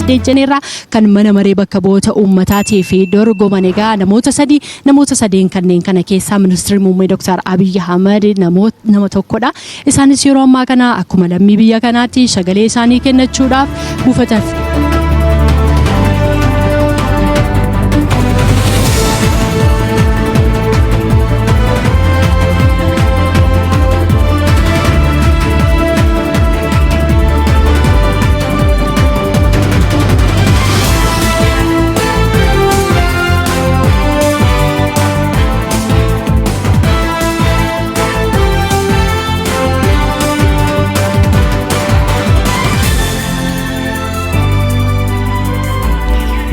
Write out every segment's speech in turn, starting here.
Deejjaneerraa kan mana maree bakka bu'oota uummataatii fi dorgoman egaa namoota sadeen kanneen kana keessaa ministeerri muummee Dr. Abiy Ahmed nama tokkodha. Isaanis yeroo ammaa kana akkuma lammii biyya kanaatti sagalee isaanii kennachuudhaaf buufata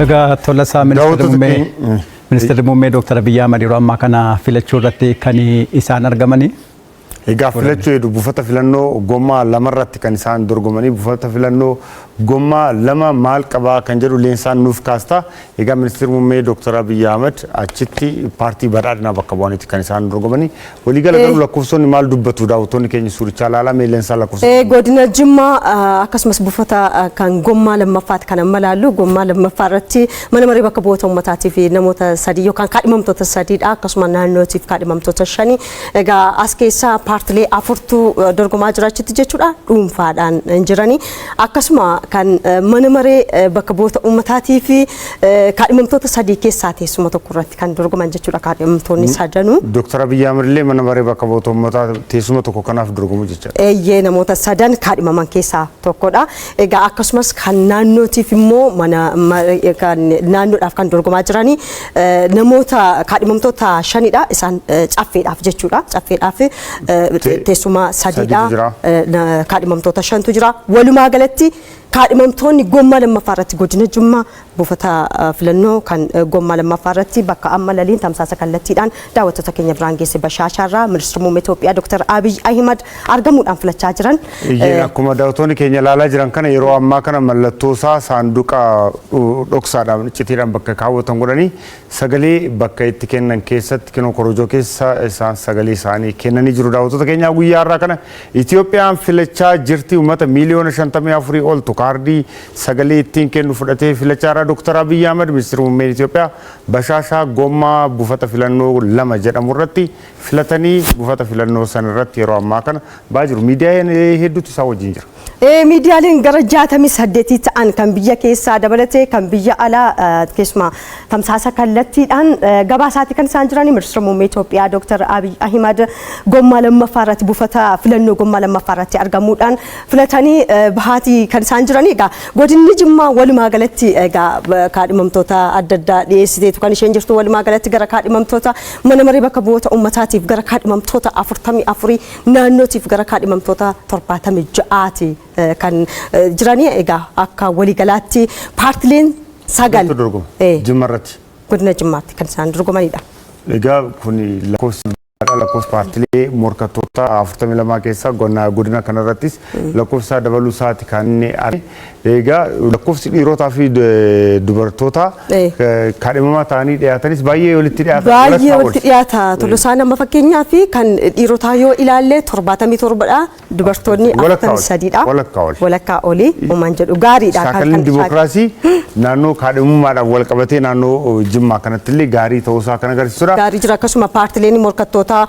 Egaa Tolasaa ministeerri muummee Dr. Abiy Ahmed yeroo ammaa kana filachuu irratti kan isaan argamanii. Egaa filachuu hedduu buufata filannoo gommaa lamarratti kan isaan dorgomanii buufata filannoo gommaa lama maal qabaa kan jedhu leensaan nuuf kaasta. Egaa ministeerri muummee Dr. Abiy Ahmed achitti paartii badhaadhinaa bakka bu'aniiti kan isaan dorgomanii. Waliigala garuu lakkoofsonni maal dubbatu daawwattoonni keenya suurichaa ilaalame leensaan lakkoofsonni. Godina Jimmaa akkasumas buufata kan gommaa lammaffaatti kan malaallu gommaa lammaffaa irratti mana maree bakka bu'oota uummataatii fi namoota sadii yookaan kaadhimamtoota sadiidha akkasuma naannootiif kaadhimamtoota shanii. Egaa as keessaa paartilee afurtu dorgomaa jiraachiti jechuudha dhuunfaadhaan jiranii akkasuma kan mana maree bakka bu'oota uummataatii fi kaadhimamtoota sadii keessaa teessuma tokko irratti kan dorgoman jechuudha kaadhimamtoonni sadanuu. Dr. Abiy Ahmed illee mana maree bakka bu'oota uummataa teessuma tokko kanaaf dorgomu jechuudha. Eeyyee namoota sadan kaadhimaman keessaa tokkodha. Egaa akkasumas kan naannootiif immoo naannoodhaaf kan dorgomaa jiranii namoota kaadhimamtoota shanidha isaan caffeedhaaf jechuudha. Caffeedhaaf teessuma sadiidha kaadhimamtoota shantu jira. Walumaa galatti kaadhimamtoonni gommaa lammaffaa irratti godina Jimmaa buufata filannoo kan gommaa lammaffaa irratti bakka amma laliin tamsaasa kallattiidhaan daawwattoota keenya biraan geesse bashaashaarraa ministeerri muummee Itoophiyaa Dr. Abiy Ahmed argamuudhaan filachaa jiran. Akkuma daawwattoonni keenya ilaalaa jiran kana yeroo ammaa kana mallattoo isaa saanduqa dhoksaadhaan iccitiidhaan bakka kaawwatan godhanii sagalee bakka itti kennan keessatti kenoo korojoo keessa isaan sagalee isaanii kennanii jiru. Daawwattoota keenya guyyaa irraa kana Itoophiyaan filachaa jirti uummata miiliyoona 54 oltu kaardii sagalee ittiin kennu fudhatee filachaa irraa Dr. Abiy Ahmed ministeerri muummee Itoophiyaa bashaashaa gommaa buufata filannoo lama jedhamu irratti filatanii buufata filannoo san irratti yeroo ammaa kana baajiru miidiyaan hedduutu isaa wajjin jira. Miidiyaaleen gara 68 ta'an kan biyya keessaa dabalatee kan biyya alaa keessumaa tamsaasa kallattiidhaan gabaasaatti kan isaan jiranii ministeerri muummee Itoophiyaa Dr. Abiy Ahmed gommaa lammaffaa irratti buufata filannoo gommaa lammaffaa irratti argamuudhaan filatanii bahaatii kan isaan jiranii. Egaa godinni Jimmaa walumaa galatti egaa kaadhimamtoota adda addaa dhiyeessiteetu kan isheen jirtu walumaa galatti gara kaadhimamtoota mana maree bakka bu'oota uummataatiif gara kaadhimamtoota 44 naannootiif gara kaadhimamtoota 76 kan jiranii. Egaa akka waliigalaatti paartileen sagal Jimmaarratti godina Jimmaatti kan isaan dorgomanidha. Egaa kun lakkoofsa paartilee morkattoota 42 keessaa godina kanarrattis lakkoofsa dabaluu isaati kan inni argame. Egaa lakkoofsi dhiirotaa fi dubartoota kaadhimamaa ta'anii dhiyaatanis baay'ee walitti dhiyaata. Baay'ee walitti dhiyaata. Tolosaa nama fakkeenyaa fi kan dhiirotaa yoo ilaalle 77dha. Dubartoonni 43dha. Walakkaa olii uumaan jedhu gaariidha. Shaakalli dimookiraasii naannoo kaadhimummaadhaan wal qabatee naannoo Jimmaa kanatti illee gaarii ta'uusaa kan agarsiisudha. Gaarii jira akkasuma paartileen morkattoota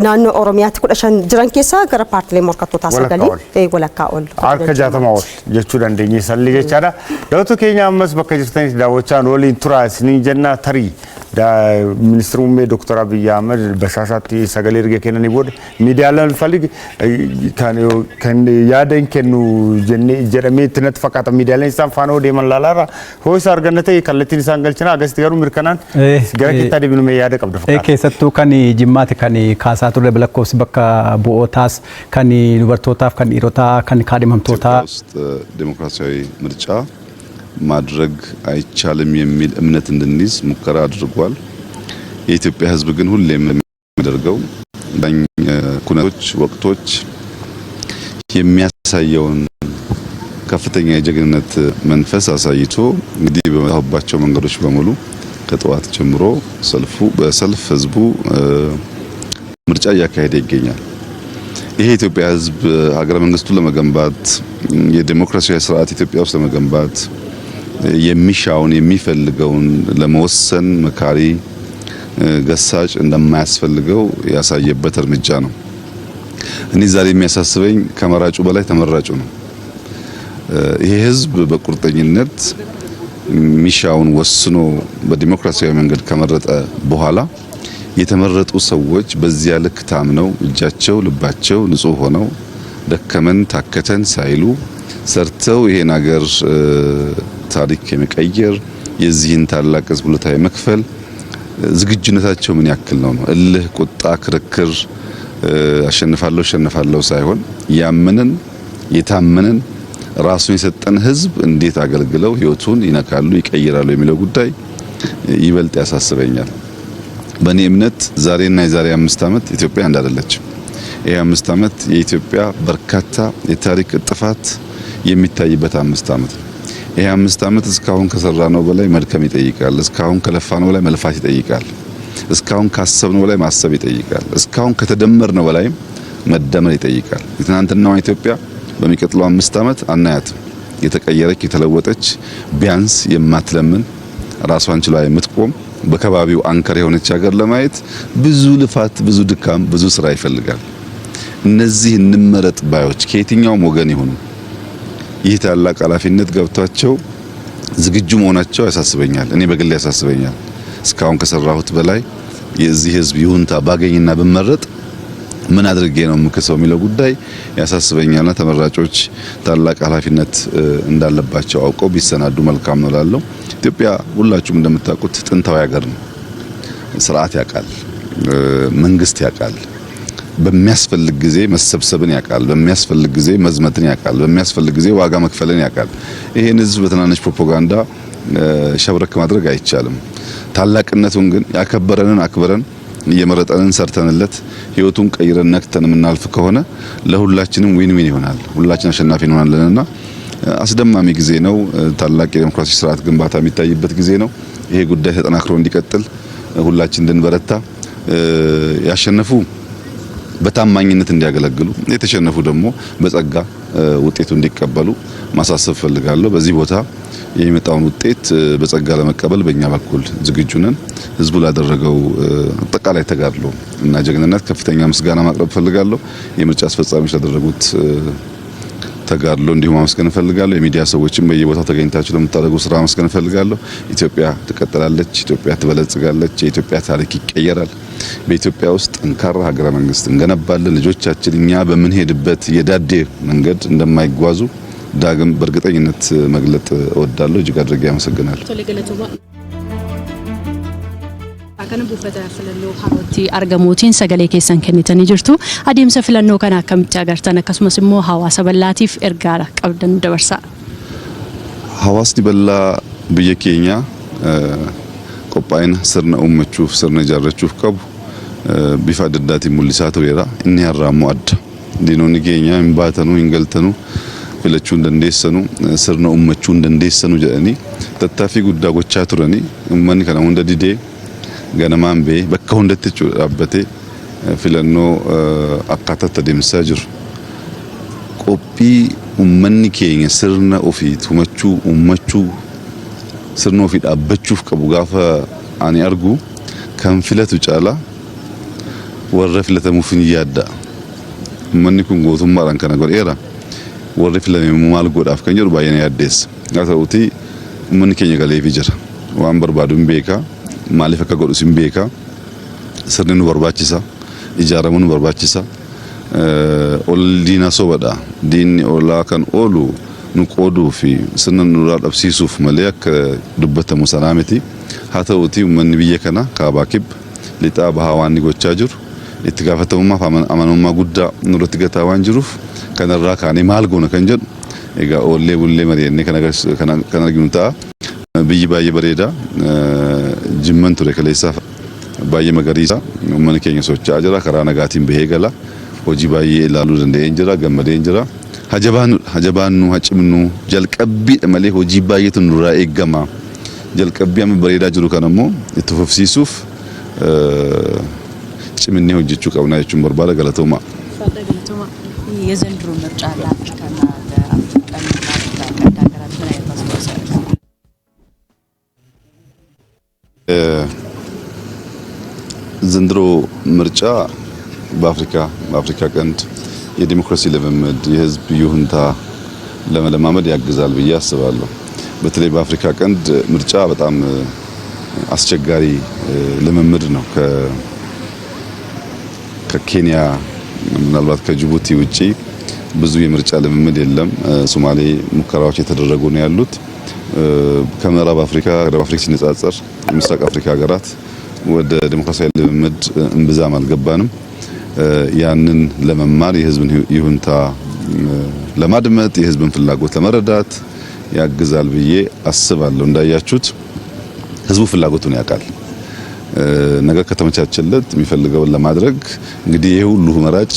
naannoo Oromiyaatti 15 jiran keessaa gara paartilee morkattootaa sagalii walakkaa ol. Harka 60 ol jechuu dandeenya salli jechaadha. Daawwattoota keenya ammas bakka jirtanitti daawwachaa waliin turaa isiniin jenna tarii ministeerri muummee Dr. Abiy Ahmed bashaashaatti sagalee erga kennanii booda miidiyaaleen falli kan yaada hin kennu jedhamee itti natti fakkaata miidiyaaleen isaan faana deeman laalaarra hoo isa arganna ta'e kallattiin isaan galchina agasitti garuu mirkanaan gara kittaa deebinume yaada qabda fakkaata. Keessattuu kan Jimmaatti kan kaasaa turre lakkoofsi bakka bu'ootaas kan dubartootaaf kan dhiirotaa kan kaadhimamtootaa ዲሞክራሲያዊ ምርጫ ማድረግ አይቻልም የሚል እምነት እንድንይዝ ሙከራ አድርጓል። የኢትዮጵያ ሕዝብ ግን ሁሌም የሚያደርገው ኩነቶች ወቅቶች የሚያሳየውን ከፍተኛ የጀግንነት መንፈስ አሳይቶ እንግዲህ በመጣባቸው መንገዶች በሙሉ ከጠዋት ጀምሮ በሰልፍ ሕዝቡ ምርጫ እያካሄደ ይገኛል። ይሄ ኢትዮጵያ ሕዝብ ሀገረ መንግስቱን ለመገንባት የዲሞክራሲያዊ ስርዓት ኢትዮጵያ ውስጥ ለመገንባት የሚሻውን የሚፈልገውን ለመወሰን መካሪ ገሳጭ እንደማያስፈልገው ያሳየበት እርምጃ ነው። እኔ ዛሬ የሚያሳስበኝ ከመራጩ በላይ ተመራጩ ነው። ይሄ ህዝብ በቁርጠኝነት ሚሻውን ወስኖ በዲሞክራሲያዊ መንገድ ከመረጠ በኋላ የተመረጡ ሰዎች በዚያ ልክ ታምነው እጃቸው ልባቸው ንጹህ ሆነው ደከመን ታከተን ሳይሉ ሰርተው ይሄን ሀገር ታሪክ የመቀየር የዚህን ታላቅ ህዝብ ውለታ የመክፈል ዝግጁነታቸው ምን ያክል ነው? እልህ፣ ቁጣ፣ ክርክር አሸንፋለሁ ሳይሆን ያመንን የታመንን ራሱን የሰጠን ህዝብ እንዴት አገልግለው ህይወቱን ይነካሉ ይቀይራሉ የሚለው ጉዳይ ይበልጥ ያሳስበኛል። በእኔ እምነት ዛሬና የዛሬ 5 ዓመት ኢትዮጵያ እንዳደለችም ይሄ 5 ዓመት የኢትዮጵያ በርካታ የታሪክ ጥፋት የሚታይበት 5 ዓመት ነው። ይሄ 5 ዓመት እስካሁን ከሰራነው በላይ መድከም ይጠይቃል። እስካሁን ከለፋነው በላይ መልፋት ይጠይቃል። እስካሁን ካሰብነው በላይ ማሰብ ይጠይቃል። እስካሁን ከተደመርነው በላይ መደመር ይጠይቃል። የትናንትናዋ ኢትዮጵያ በሚቀጥለው 5 ዓመት አናያትም። የተቀየረች የተለወጠች ቢያንስ የማትለምን ራሷን ችላ የምትቆም በከባቢው አንከር የሆነች ሀገር ለማየት ብዙ ልፋት፣ ብዙ ድካም፣ ብዙ ስራ ይፈልጋል። እነዚህ እንመረጥ ባዮች ከየትኛውም ወገን ይሁኑ ይህ ታላቅ ኃላፊነት ገብቷቸው ዝግጁ መሆናቸው ያሳስበኛል። እኔ በግሌ ያሳስበኛል። እስካሁን ከሰራሁት በላይ የዚህ ህዝብ ይሁንታ ባገኝና ብመረጥ ምን አድርጌ ነው የምከሰው የሚለው ጉዳይ ያሳስበኛልና ተመራጮች ታላቅ ኃላፊነት እንዳለባቸው አውቀው ቢሰናዱ መልካም ነው እላለሁ። ኢትዮጵያ ሁላችሁም እንደምታውቁት ጥንታዊ ሀገር ነው። ስርዓት ያውቃል፣ መንግስት ያውቃል፣ በሚያስፈልግ ጊዜ መሰብሰብን ያውቃል፣ በሚያስፈልግ ጊዜ መዝመትን ያውቃል፣ በሚያስፈልግ ጊዜ ዋጋ መክፈልን ያውቃል። ይሄን ህዝብ በትናንሽ ፕሮፓጋንዳ ሸብረክ ማድረግ አይቻልም። ታላቅነቱን ግን ያከበረንን አክብረን እየመረጠንን ሰርተንለት ህይወቱን ቀይረን ነክተን የምናልፍ ከሆነ ለሁላችንም ዊን ዊን ይሆናል። ሁላችን አሸናፊ እንሆናለንና አስደማሚ ጊዜ ነው። ታላቅ የዲሞክራሲ ስርዓት ግንባታ የሚታይበት ጊዜ ነው። ይሄ ጉዳይ ተጠናክሮ እንዲቀጥል ሁላችን እንድንበረታ፣ ያሸነፉ በታማኝነት እንዲያገለግሉ፣ የተሸነፉ ደግሞ በጸጋ ውጤቱ እንዲቀበሉ ማሳሰብ ፈልጋለሁ። በዚህ ቦታ የሚመጣውን ውጤት በጸጋ ለመቀበል በእኛ በኩል ዝግጁ ነን። ህዝቡ ላደረገው አጠቃላይ ተጋድሎ እና ጀግንነት ከፍተኛ ምስጋና ማቅረብ ፈልጋለሁ። የምርጫ አስፈጻሚዎች ላደረጉት ተጋድሎ እንዲሁም ማመስገን ፈልጋለሁ። የሚዲያ ሰዎችም በየቦታው ተገኝታችሁ ለምታደርጉ ስራ ማመስገን ፈልጋለሁ። ኢትዮጵያ ትቀጥላለች፣ ኢትዮጵያ ትበለጽጋለች፣ የኢትዮጵያ ታሪክ ይቀየራል። በኢትዮጵያ ውስጥ ጠንካራ ሀገረ መንግስት እንገነባለን። ልጆቻችን እኛ በምንሄድበት የዳዴ መንገድ እንደማይጓዙ ዳግም በእርግጠኝነት መግለጥ እወዳለሁ። እጅግ አድርጌ አመሰግናለሁ። Kana buufata filannoo harootti argamuutiin sagalee keessan kennitanii jirtu. Adeemsa filannoo kana akkamitti agartan? Akkasumas immoo hawaasa bal'aatiif ergaa qabdan dabarsaa. Hawaasni bal'aa biyya keenya qophaa'ina sirna uummachuuf sirna ijaarrachuuf qabu bifa adda addaatiin mul'isaa tureera. Inni har'aa immoo adda. Diinonni keenya hin baatanuu hin galtanuu filachuu hin dandeessanuu sirna uummachuu hin dandeessanuu jedhanii tattaaffii guddaa gochaa turanii uummanni kana hunda didee ganamaan bee bakka hundatti dhaabbatee filannoo akkaataatti adeemsisaa jiru. Qophii uummanni keenya sirna ofii tumachuu uummachuu sirna ofii dhaabbachuuf qabu gaafa ani argu kan filatu caalaa warra filatamuuf ni yaadda. Uummanni kun gootummaadhaan kana godheera. Warri filame maal godhaaf kan jedhu baay'ee na yaaddeessa. Haa ta'uutii uummanni keenya galeefii jira. Waan barbaadu hin beekaa. Maaliif akka godhu sin beeka. Sirni nu barbaachisa, ijaaramuun nu barbaachisa. Ol diina sobadha. Diinni olaa kan oolu nu qooduu fi sirna nurraa dhabsiisuuf malee akka dubbatamu sanaa miti. Haa ta'uutii uummanni biyya kana kaabaa kibba lixaa bahaa waan ni gochaa jiru. Itti gaafatamummaaf amanamummaa guddaa nurratti gataa waan jiruuf kanarraa kaanee maal goona kan jedhu egaa oollee bullee mari'annee kan arginu ta'a. Biyyi baay'ee bareeda. Jimman ture kaleessaaf baay'ee magariisa. Uummanni keenya socho'aa jira. Karaa nagaatiin bahee gala. Hojii baay'ee ilaaluu danda'een jira. Gammadeen jira. Hajabaannu hacimnu jalqabbiidha malee hojii baay'eetu nurraa eegama. Jalqabbii amma bareedaa jiru kan ammoo itti fufsiisuuf ciminnee hojjechuu qabna jechuun barbaada. Galatooma. የዘንድሮ ምርጫ ለአፍሪካና ለአፍሪካ የዘንድሮ ምርጫ በአፍሪካ ቀንድ የዲሞክራሲ ልምምድ የህዝብ ይሁንታ ለመለማመድ ያግዛል ብዬ አስባለሁ። በተለይ በአፍሪካ ቀንድ ምርጫ በጣም አስቸጋሪ ልምምድ ነው። ከኬንያ ምናልባት ከጅቡቲ ውጪ ብዙ የምርጫ ልምምድ የለም። ሶማሌ ሙከራዎች የተደረጉ ነው ያሉት። ከምዕራብ አፍሪካ ደቡብ አፍሪካ ሲነጻጸር የምስራቅ አፍሪካ ሀገራት ወደ ዲሞክራሲያዊ ልምምድ እምብዛም አልገባንም። ያንን ለመማር የህዝብን ይሁንታ ለማድመጥ የህዝብን ፍላጎት ለመረዳት ያግዛል ብዬ አስባለሁ። እንዳያችሁት ህዝቡ ፍላጎቱን ያውቃል። ነገር ከተመቻቸለት የሚፈልገውን ለማድረግ እንግዲህ ይሄ ሁሉ መራጭ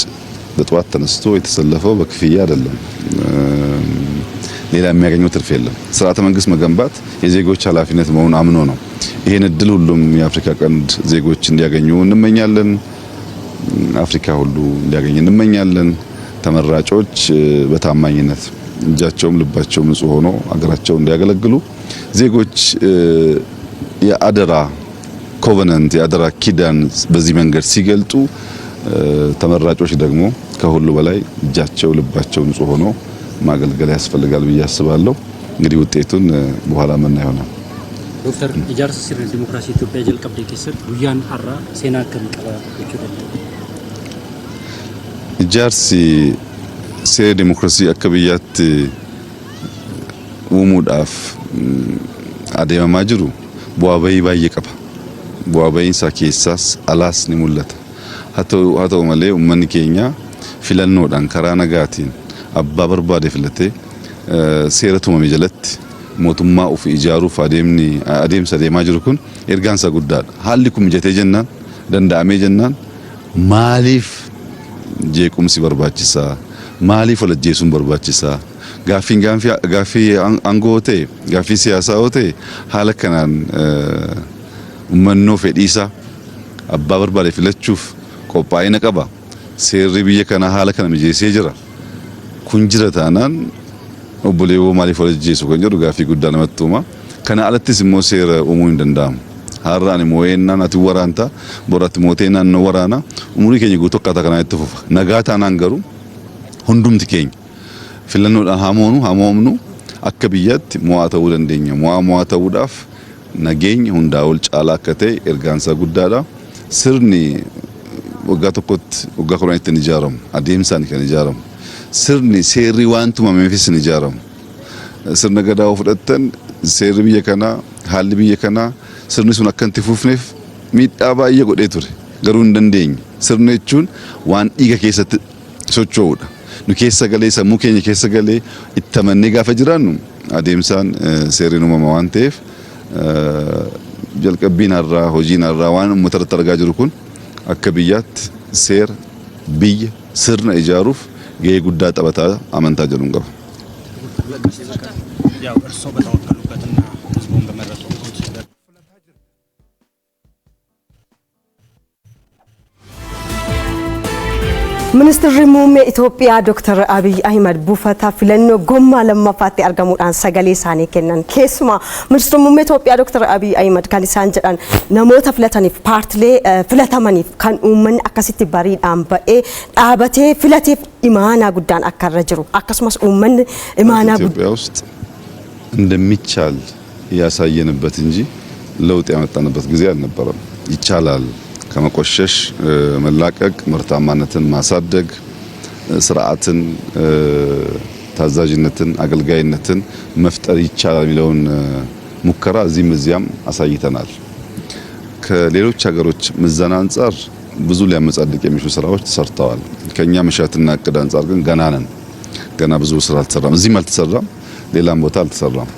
በጠዋት ተነስቶ የተሰለፈው በክፍያ አይደለም። ሌላ የሚያገኘው ትርፍ የለም። ስርዓተ መንግስት መገንባት የዜጎች ኃላፊነት መሆኑን አምኖ ነው። ይሄን እድል ሁሉም የአፍሪካ ቀንድ ዜጎች እንዲያገኙ እንመኛለን። አፍሪካ ሁሉ እንዲያገኝ እንመኛለን። ተመራጮች በታማኝነት እጃቸውም ልባቸውም ንጹህ ሆኖ አገራቸውን እንዲያገለግሉ ዜጎች የአደራ ኮቨናንት የአደራ ኪዳን በዚህ መንገድ ሲገልጡ ተመራጮች ደግሞ ከሁሉ በላይ እጃቸው ልባቸው ንጹህ ሆኖ ማገልገል ያስፈልጋል ብዬ አስባለሁ። እንግዲህ ውጤቱን በኋላ ምን ይሆናል። ዶክተር ኢጃርስ ሲር ዲሞክራሲ ኢትዮጵያ ጀልቀብዴ ከስር ጉያን አራ ሴና ከመቀባ ይችላል ኢጃርሲ ሲር ዲሞክራሲ አከብያት ውሙዳፍ አደማ ጅሩ ቡአበይ ባየቀባ ቡአበይን ሳኬሳስ አላስ ንሙለታ ሀተው መሌ ኡመኒ ኬኛ ፊለኖዳን ከራ ነጋቲን አባ በርባዴ ፍለቴ ሴረቱ መመጀለት ሞቱማ ኡፍ ኢጃሩፍ አዴምሰ ዴማ ጅሩ ኩን ኤርጋንሳ ጉዳድ ሀሊኩም ጀቴ ጀናን ደንዳሜ ጀናን ማሊፍ ጄቁምሲ በርባቺሳ ማሊፍ ወለጄሱን በርባቺሳ ጋፊ አንጎቴ ጋፊ ሲያሳዎቴ ሀለከናን ኡመኖ ፌዲሳ አባ በርባዴ ፍለቹፍ ቆጳይነ ቀባ ሴሪ ብየ ከና ሀለከና ሚጄሴ ጅራ ኩንጅረ ታናን ኦቦሌዎ ማሊፍ ወለጄሱ ከንጀሩ ጋፊ ጉዳ ነመጡማ ከና አለትስ ሞ ሴረ ኡሙ እንደንዳም ሃራኒ ሞየና ናቲ ወራንታ ቦራት ሞቴና ነው ወራና ኡሙሪ ከኝ ጉቶ ካታ ከና ይተፉ ነጋታ ናንገሩ ሁንዱም ትከኝ ፍለኖ ሃሞምኑ አከብያት ሞአተው ደንደኛ ሞአተው ዳፍ ነገኝ ሁንዳውል ጫላ ከተ ኤርጋንሳ ጉዳዳ ስርኒ ወጋቶኮት ወጋኮራይት ንጃረም አዴምሳን ከንጃረም ስርኒ ሴሪ ዋንቱ ማመፊስ ንጃረም ስርነ ገዳው ፍደተን ሴሪ ብየከና ሀል ብየከና ስርኒ ሱን አከንቲ ፉፍኔፍ ሚዳባ እየጎዴ ቱሬ ገሩ እንደንደኝ ስርኔቹን ዋን ዲገ ከሰት ሶቾውዳ ኑ ከሰ ገሌ ሰሙ ከኝ ከሰ ገሌ ኢተመኔ ጋፈ ጅራኑ አዴምሳን ሴሪ ነው ማዋንቴፍ ጀልቀቢን አራ ሆጂን አራ ዋን ሙተረተረጋ ጅሩኩን አከብያት ሴር ቢይ ስርነ ኢጃሩፍ ገይ ጉዳ ጠበታ አመንታ ጀሉን ገባ ያው እርሶ በተወከሉበትና ህዝቡን በመረጡበት Ministeerri muummee Itoophiyaa Dr. Abiy Ahmed buufata filannoo gommaa lammaffaatti argamuudhaan sagalee isaanii kennan. Keessumaa ministeerri muummee Itoophiyaa Dr. Abiy Ahmed kan isaan jedhan namoota filataniif paartilee filatamaniif kan uummanni akkasitti bariidhaan ba'ee dhaabatee filateef imaanaa guddaan akka irra jiru. Akkasumas uummanni imaanaa ኢትዮጵያ ውስጥ እንደሚቻል ያሳየንበት እንጂ ለውጥ ያመጣንበት ጊዜ አልነበረም። ይቻላል ከመቆሸሽ መላቀቅ ምርታማነትን ማሳደግ ስርዓትን ታዛዥነትን አገልጋይነትን መፍጠር ይቻላል የሚለውን ሙከራ እዚያም አሳይተናል። ከሌሎች ሀገሮች ምዘና አንፃር ብዙ ሊያመጻድቅ የሚሹ ስራዎች ተሰርተዋል። ከኛ መሻትና እቅድ አንፃር ግን ገና ብዙ ስራ አልተሰራም። እዚህም አልተሰራም፣ ሌላም ቦታ አልተሰራም።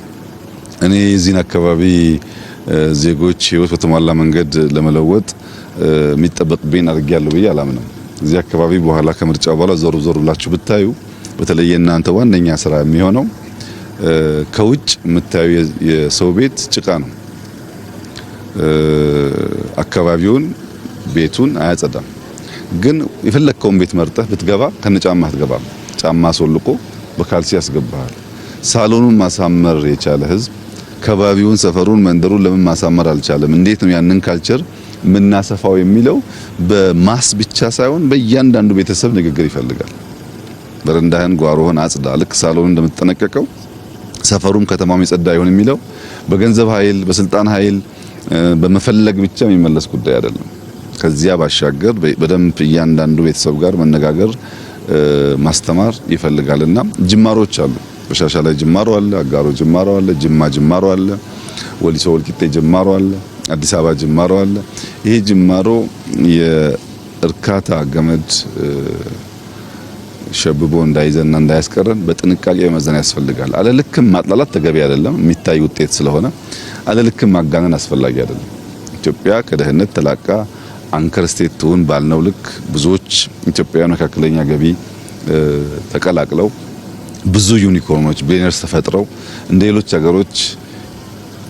እኔ እዚህን አካባቢ ዜጎች ህይወት በተሟላ መንገድ ለመለወጥ የሚጠበቅብኝ አድርጌያለሁ ብዬ አላምንም። እዚህ አካባቢ በኋላ ከምርጫው በኋላ ዞር ብላችሁ ብታዩ በተለይ እናንተ ዋነኛ ስራ የሚሆነው ከውጭ የምታዩ የሰው ቤት ጭቃ ነው። አካባቢውን ቤቱን አያጸዳም። ግን የፈለከውን ቤት መርጠህ ብትገባ ከነጫማ አትገባም። ጫማ አስወልቆ በካልሲ ያስገባሃል። ሳሎኑን ማሳመር የቻለ ህዝብ ከባቢውን፣ ሰፈሩን፣ መንደሩን ለምን ማሳመር አልቻለም? እንዴት ነው ያንን ካልቸር ምናሰፋው የሚለው በማስ ብቻ ሳይሆን በእያንዳንዱ ቤተሰብ ንግግር ይፈልጋል። በረንዳህን ጓሮህን አጽዳ፣ ልክ ሳሎን እንደምትጠነቀቀው ሰፈሩም ከተማውም የጸዳ ይሁን የሚለው በገንዘብ ኃይል በስልጣን ኃይል በመፈለግ ብቻ የሚመለስ ጉዳይ አይደለም። ከዚያ ባሻገር በደንብ እያንዳንዱ ቤተሰብ ጋር መነጋገር ማስተማር ይፈልጋልና ጅማሮች አሉ። በሻሻ ላይ ጅማሮ አለ፣ አጋሮ ጅማሮ አለ፣ ጅማ ጅማሮ አለ፣ ወሊሶ ወልቂጤ ጅማሮ አለ፣ አዲስ አበባ ጅማሮ አለ። ይሄ ጅማሮ የእርካታ ገመድ ሸብቦ እንዳይዘና እንዳያስቀረን በጥንቃቄ መዘን ያስፈልጋል። አለልክም ማጥላላት ተገቢ አይደለም፣ የሚታይ ውጤት ስለሆነ አለልክም ማጋነን አስፈላጊ አይደለም። ኢትዮጵያ ከድህነት ተላቃ አንከር ስቴት ትሁን ባልነው ልክ ብዙዎች ኢትዮጵያውያን መካከለኛ ገቢ ተቀላቅለው ብዙ ዩኒኮርኖች ቢሊየነርስ ተፈጥረው እንደ ሌሎች ሀገሮች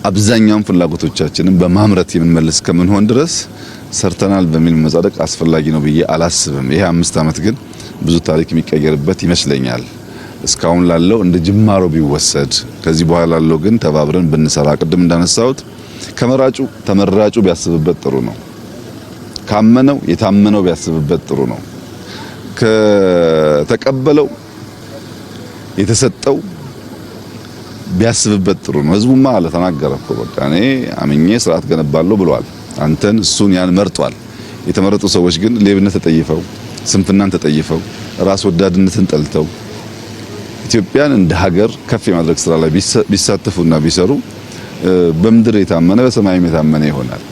አብዛኛውን ፍላጎቶቻችንን በማምረት የምንመልስ ከምንሆን ድረስ ሰርተናል በሚል መጻደቅ አስፈላጊ ነው ብዬ አላስብም። ይሄ 5 ዓመት ግን ብዙ ታሪክ የሚቀየርበት ይመስለኛል። እስካሁን ላለው እንደ ጅማሮ ቢወሰድ፣ ከዚህ በኋላ ላለው ግን ተባብረን ብንሰራ፣ ቅድም እንዳነሳሁት ከመራጩ ተመራጩ ቢያስብበት ጥሩ ነው። ካመነው የታመነው ቢያስብበት ጥሩ ነው። ከተቀበለው የተሰጠው ቢያስብበት ጥሩ ነው። ህዝቡማ አለ ተናገረ እኮ በቃ እኔ አምኜ ስርዓት ገነባለሁ ብሏል። አንተን እሱን ያን መርጧል። የተመረጡ ሰዎች ግን ሌብነት ተጠይፈው፣ ስንፍናን ተጠይፈው፣ ራስ ወዳድነትን ጠልተው ኢትዮጵያን እንደ ሀገር ከፍ የማድረግ ስራ ላይ ቢሳተፉና ቢሰሩ በምድር የታመነ በሰማይም የታመነ ይሆናል።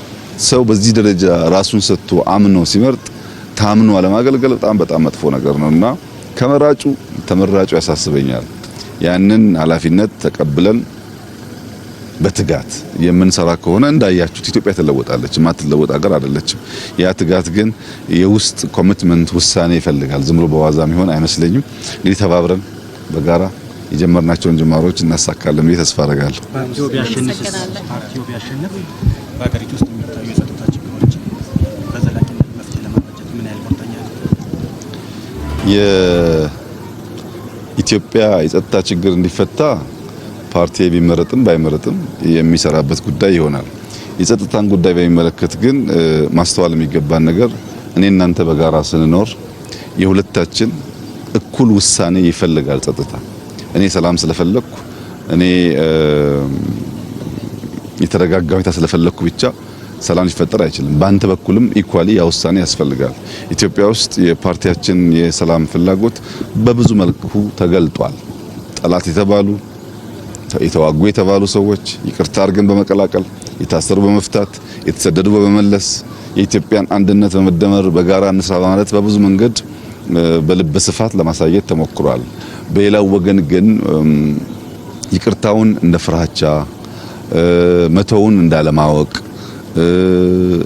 ሰው በዚህ ደረጃ ራሱን ሰጥቶ አምኖ ሲመርጥ ታምኖ አለማገልገል በጣም መጥፎ ነገር ነውና ከመራጩ ተመራጩ ያሳስበኛል። ያንን ኃላፊነት ተቀብለን በትጋት የምንሰራ ከሆነ እንዳያችሁት ኢትዮጵያ ትለወጣለች። የማትለወጥ ሀገር አይደለችም። ያ ትጋት ግን የውስጥ ኮሚትመንት ውሳኔ ይፈልጋል። ዝም ብሎ በዋዛ የሚሆን አይመስለኝም። እንግዲህ ተባብረን በጋራ የጀመርናቸውን ጅማሮች እናሳካለን ብዬ ተስፋ አደርጋለሁ። ፓርቲው ቢያሸንፍ በሀገሪቱ ውስጥ የሚታዩ የጸጥታ ችግሮች በዘላቂነት መፍትሄ ለማበጀት ምን ያህል ቁርጠኛ ነው? የኢትዮጵያ የጸጥታ ችግር እንዲፈታ ፓርቲ ቢመረጥም ባይመረጥም የሚሰራበት ጉዳይ ይሆናል። የጸጥታን ጉዳይ በሚመለከት ግን ማስተዋል የሚገባን ነገር እኔ እናንተ በጋራ ስንኖር የሁለታችን እኩል ውሳኔ ይፈልጋል። ጸጥታ እኔ ሰላም ስለፈለኩ እኔ የተረጋጋ ሁኔታ ስለፈለኩ ብቻ ሰላም ሊፈጠር አይችልም። በአንተ በኩልም ኢኳሊ ያ ውሳኔ ያስፈልጋል። ኢትዮጵያ ውስጥ የፓርቲያችን የሰላም ፍላጎት በብዙ መልኩ ተገልጧል። ጠላት የተባሉ የተዋጉ የተባሉ ሰዎች ይቅርታ አድርገን በመቀላቀል የታሰሩ በመፍታት የተሰደዱ በመመለስ የኢትዮጵያን አንድነት በመደመር በጋራ እንስራ በማለት በብዙ መንገድ በልበ ስፋት ለማሳየት ተሞክሯል። በሌላው ወገን ግን ይቅርታውን እንደ ፍራቻ መተውን እንዳለማወቅ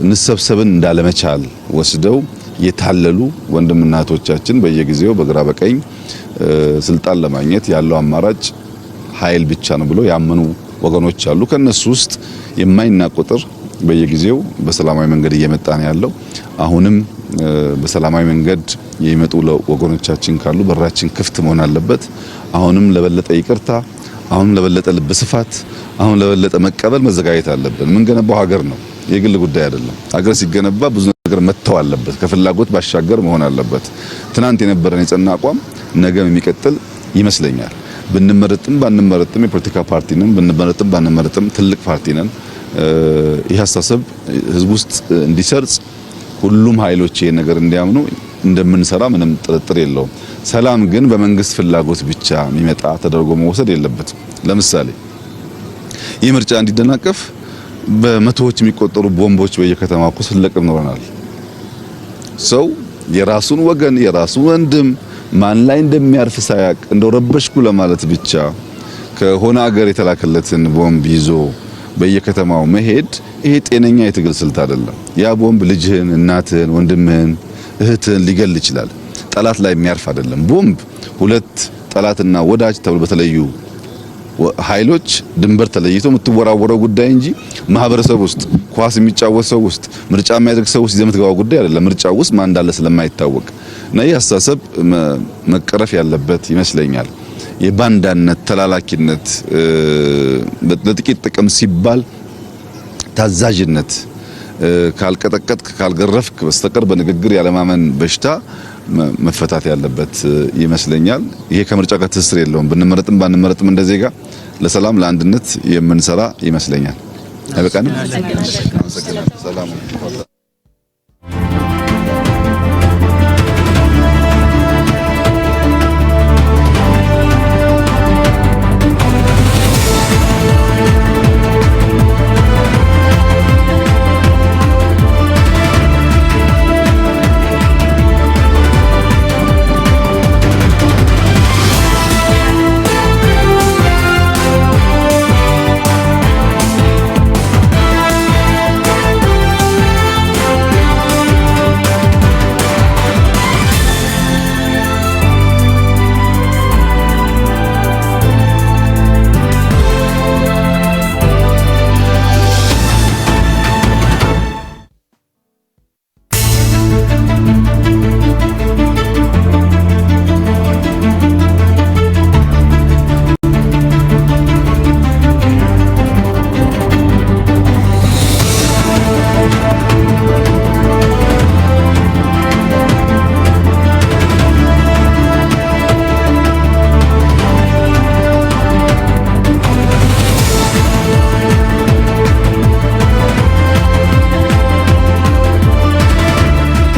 እንሰብሰብን እንዳለመቻል ወስደው የታለሉ ወንድምናቶቻችን በየጊዜው በግራ በቀኝ ስልጣን ለማግኘት ያለው አማራጭ ኃይል ብቻ ነው ብሎ ያመኑ ወገኖች አሉ። ከነሱ ውስጥ የማይናቅ ቁጥር በየጊዜው በሰላማዊ መንገድ እየመጣ ነው ያለው። አሁንም በሰላማዊ መንገድ የሚመጡ ወገኖቻችን ካሉ በራችን ክፍት መሆን አለበት። አሁንም ለበለጠ ይቅርታ፣ አሁንም ለበለጠ ልብ ስፋት፣ አሁን ለበለጠ መቀበል መዘጋጀት አለብን። ምን ገነባው ሀገር ነው፣ የግል ጉዳይ አይደለም። ሀገር ሲገነባ ብዙ ነገር መተው አለበት፣ ከፍላጎት ባሻገር መሆን አለበት። ትናንት የነበረን የጸና አቋም ነገም የሚቀጥል ይመስለኛል። ብንመረጥም ባንመረጥም የፖለቲካ ፓርቲ ነን። ብንመረጥም ባንመረጥም ትልቅ ፓርቲ ነን። ይህ አስተሳሰብ ህዝብ ውስጥ እንዲሰርጽ ሁሉም ኃይሎች ይሄን ነገር እንዲያምኑ እንደምንሰራ ምንም ጥርጥር የለውም። ሰላም ግን በመንግስት ፍላጎት ብቻ የሚመጣ ተደርጎ መወሰድ የለበትም። ለምሳሌ ይህ ምርጫ እንዲደናቀፍ በመቶዎች የሚቆጠሩ ቦምቦች በየከተማው እኮ ስለቅም ኖረናል። ሰው የራሱን ወገን የራሱን ወንድም ማን ላይ እንደሚያርፍ ሳያቅ እንደው ረበሽኩ ለማለት ብቻ ከሆነ ሀገር የተላከለትን ቦምብ ይዞ በየከተማው መሄድ ይሄ ጤነኛ የትግል ስልት አይደለም። ያ ቦምብ ልጅህን፣ እናትህን፣ ወንድምህን፣ እህትህን ሊገል ይችላል። ጠላት ላይ የሚያርፍ አይደለም። ቦምብ ሁለት ጠላትና ወዳጅ ተብሎ በተለዩ ኃይሎች ድንበር ተለይቶ የምትወራወረው ጉዳይ እንጂ ማህበረሰብ ውስጥ ኳስ የሚጫወት ሰው ውስጥ ምርጫ የሚያደርግ ሰው ውስጥ የምትገባው ጉዳይ አይደለም። ምርጫ ውስጥ ማን እንዳለ ስለማይታወቅ እና ይህ አስተሳሰብ መቀረፍ ያለበት ይመስለኛል። የባንዳነት ተላላኪነት፣ ለጥቂት ጥቅም ሲባል ታዛዥነት፣ ካልቀጠቀጥክ ካልገረፍክ በስተቀር በንግግር ያለማመን በሽታ መፈታት ያለበት ይመስለኛል። ይሄ ከምርጫ ጋር ትስስር የለውም። ብንመረጥም ባንመረጥም እንደ ዜጋ ለሰላም ለአንድነት የምንሰራ ይመስለኛል። አይበቃንም? ሰላም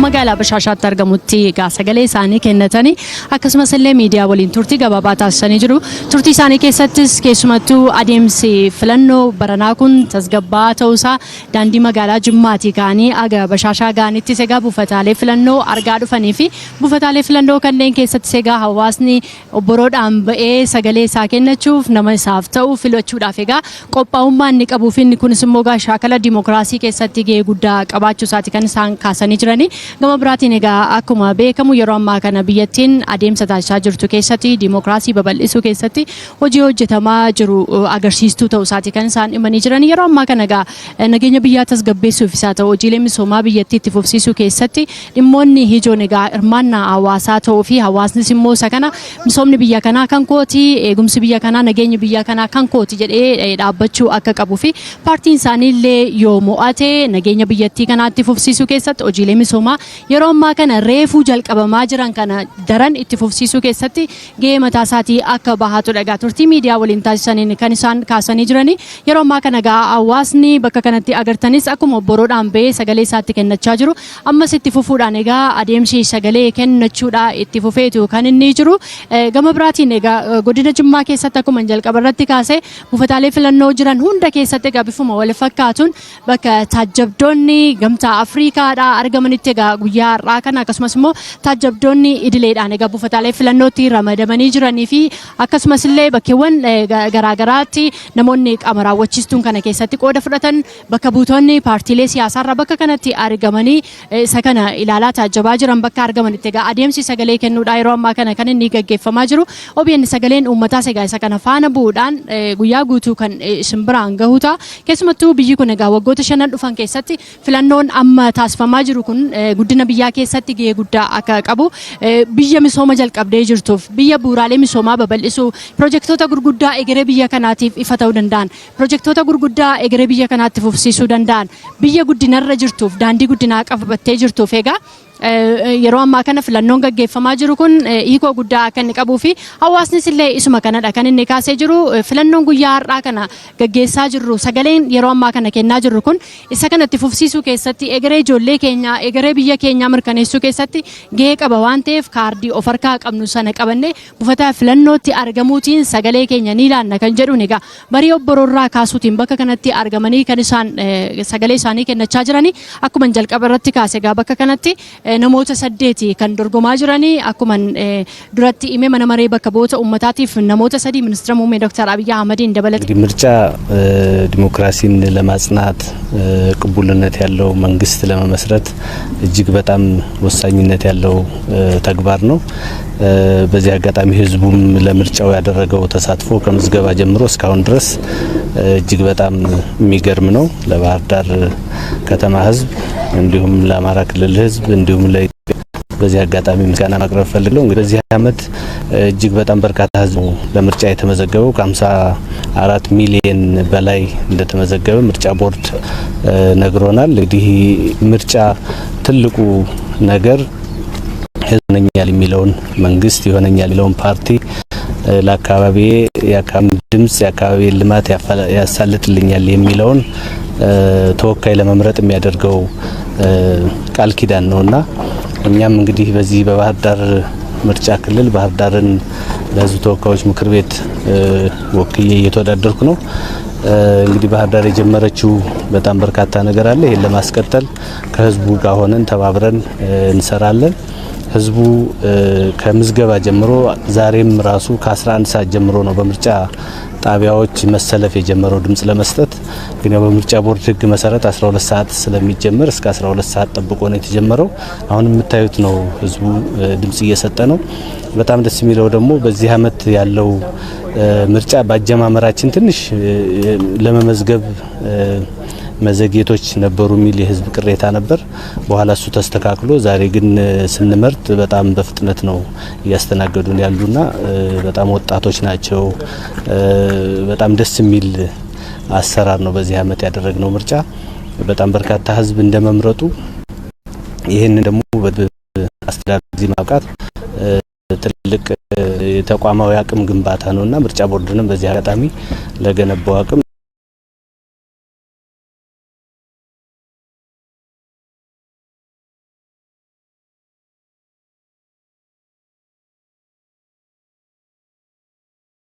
magaalaa Bashaashaatti argamutti egaa sagalee isaanii kennatanii akkasumas illee miidiyaa waliin turtii gabaabaa taasisanii jiru. Turtii isaanii keessattis keessumattuu adeemsi filannoo baranaa kun tasgabbaa'aa ta'uusaa daandii magaalaa Jimmaatii ka'anii aga Bashaashaa ga'anitti egaa buufataalee filannoo argaa dhufanii fi buufataalee filannoo kanneen keessatti egaa hawaasni obboroodhaan ba'ee sagalee isaa kennachuuf nama isaaf ta'u filachuudhaaf egaa qophaa'ummaa inni qabuu fi inni kunis immoo egaa shaakala dimookiraasii keessatti gahee guddaa qabaachuu isaati kan isaan kaasanii jiranii. Gama biraatiin egaa akkuma beekamu yeroo ammaa kana biyyattiin adeemsa taasisaa jirtu keessatti dimookiraasii babal'isuu keessatti hojii hojjetamaa jiru agarsiistuu ta'uu isaati kan isaan himanii jiran. Yeroo ammaa kana egaa nageenya biyyaa tasgabbeessuuf isaa ta'u hojiilee misoomaa biyyattii itti fufsiisuu keessatti dhimmoonni ijoon egaa hirmaannaa hawaasaa ta'uu fi hawaasnis immoo isa kana misoomni biyya kanaa kan kooti, eegumsi biyya kanaa, nageenyi biyya kanaa kan kooti jedhee dhaabbachuu akka qabuu fi paartiin isaaniillee yoo mo'ate nageenya biyyattii kanaa itti fufsiisuu keessatti hojiilee misoomaa yeroo ammaa kana reefuu jalqabamaa jiran kana daran itti fufsiisuu keessatti gahee mataa isaatii akka bahatudha. Egaa turtii miidiyaa waliin taasisaniin kan isaan kaasanii jiranii yeroo ammaa kana egaa hawaasni bakka kanatti agartanis akkuma obboroodhaan ba'ee sagalee isaatti kennachaa jiru. Ammas itti fufuudhaan egaa adeemsi sagalee kennachuudha itti fufeetu kan inni jiru. Gama biraatiin egaa godina Jimmaa keessatti akkuma jalqaba irratti kaasee buufataalee filannoo jiran hunda keessatti egaa bifuma wal fakkaatuun bakka taajjabdoonni gamtaa Afriikaadhaa argamanitti egaa guyyaa har'aa kana akkasumas immoo taajjabdoonni idileedhaan egaa buufataalee filannootti ramadamanii jiranii fi akkasumas illee bakkeewwan garaagaraatti namoonni qaama raawwachiistuun kana keessatti qooda fudhatan bakka buutonni paartiilee siyaasaarra bakka kanatti argamanii isa kana ilaalaa taajjabaa jiran bakka argamanitti egaa adeemsi sagalee kennuudhaa yeroo ammaa kana kan inni gaggeeffamaa jiru. OBN sagaleen uummataas egaa isa kana faana bu'uudhaan guyyaa guutuu kan isin biraan gahu ta'a. Keessumattuu biyyi kun egaa waggoota 5 dhufan keessatti filannoon amma taasifamaa jiru kun guddina biyyaa keessatti gahee guddaa akka qabu biyya misooma jalqabdee jirtuuf biyya bu'uuraalee misoomaa babal'isuu pirojektoota gurguddaa egeree biyya kanaatiif ifa ta'uu danda'an pirojektoota gurguddaa egeree biyya kanaatti fufsiisuu danda'an biyya guddinarra jirtuuf daandii guddinaa qabattee jirtuuf egaa yeroo ammaa kana filannoon gaggeeffamaa jiru kun hiikoo guddaa akka inni qabuu fi hawaasnis illee isuma kanadha kan inni kaasee jiru. Filannoon guyyaa har'aa kana gaggeessaa jirru sagaleen yeroo ammaa kana kennaa jirru kun isa kanatti fufsiisuu keessatti egeree ijoollee keenyaa egeree biyya keenyaa mirkaneessuu keessatti gahee qaba waan ta'eef kaardii of harkaa qabnu sana qabannee buufata filannootti argamuutiin sagalee keenya ni ilaanna kan jedhuun egaa barii obboroorraa kaasuutiin bakka kanatti argamanii kan isaan sagalee isaanii kennachaa jiranii akkuma jalqaba irratti kaase egaa bakka kanatti namoota 8 kan dorgomaa jiranii akkuma duratti hime mana maree bakka bu'oota uummataatiif namoota 3 ministeera muummee Dr. Abiy Ahmedin dabalatee ምርጫ ዲሞክራሲን ለማጽናት ቅቡልነት ያለው መንግስት ለመመስረት እጅግ በጣም ወሳኝነት ያለው ተግባር ነው። በዚህ አጋጣሚ ህዝቡም ለምርጫው ያደረገው ተሳትፎ ከምዝገባ ጀምሮ እስካሁን ድረስ እጅግ በጣም የሚገርም ነው። ለባህር ዳር ከተማ ህዝብ እንዲሁም ለአማራ ክልል ህዝብ እንዲሁም በዚህ አጋጣሚ ምስጋና ማቅረብ ፈልጋለሁ። እንግዲህ በዚህ አመት እጅግ በጣም በርካታ ህዝብ ለምርጫ የተመዘገበው ከ54 ሚሊዮን በላይ እንደተመዘገበ ምርጫ ቦርድ ነግሮናል። እንግዲህ ምርጫ ትልቁ ነገር ህዝብ ነኛል የሚለውን መንግስት ይሆነኛል የሚለውን ፓርቲ ለአካባቢ የአካባቢ ድምጽ የአካባቢ ልማት ያሳልጥልኛል የሚለውን ተወካይ ለመምረጥ የሚያደርገው ቃል ኪዳን ነውና እኛም እንግዲህ በዚህ በባህር ዳር ምርጫ ክልል ባህር ዳርን ለህዝብ ተወካዮች ምክር ቤት ወክዬ እየተወዳደርኩ ነው። እንግዲህ ባህር ዳር የጀመረችው በጣም በርካታ ነገር አለ። ይሄን ለማስቀጠል ከህዝቡ ጋር ሆነን ተባብረን እንሰራለን። ህዝቡ ከምዝገባ ጀምሮ ዛሬም ራሱ ከ11 ሰዓት ጀምሮ ነው በምርጫ ጣቢያዎች መሰለፍ የጀመረው ድምጽ ለመስጠት። ግን በምርጫ ቦርድ ህግ መሰረት 12 ሰዓት ስለሚጀምር እስከ 12 ሰዓት ጠብቆ ነው የተጀመረው። አሁን የምታዩት ነው ህዝቡ ድምጽ እየሰጠ ነው። በጣም ደስ የሚለው ደግሞ በዚህ አመት ያለው ምርጫ ባጀማመራችን ትንሽ ለመመዝገብ መዘግየቶች ነበሩ የሚል የህዝብ ቅሬታ ነበር። በኋላ እሱ ተስተካክሎ ዛሬ ግን ስንመርጥ በጣም በፍጥነት ነው እያስተናገዱን ያሉና በጣም ወጣቶች ናቸው። በጣም ደስ የሚል አሰራር ነው በዚህ አመት ያደረግነው ምርጫ። በጣም በርካታ ህዝብ እንደመምረጡ ይሄን ደግሞ በአስተዳደር ጊዜ ማብቃት ትልቅ የተቋማዊ አቅም ግንባታ ነውና ምርጫ ቦርድንም በዚህ አጋጣሚ ለገነባው አቅም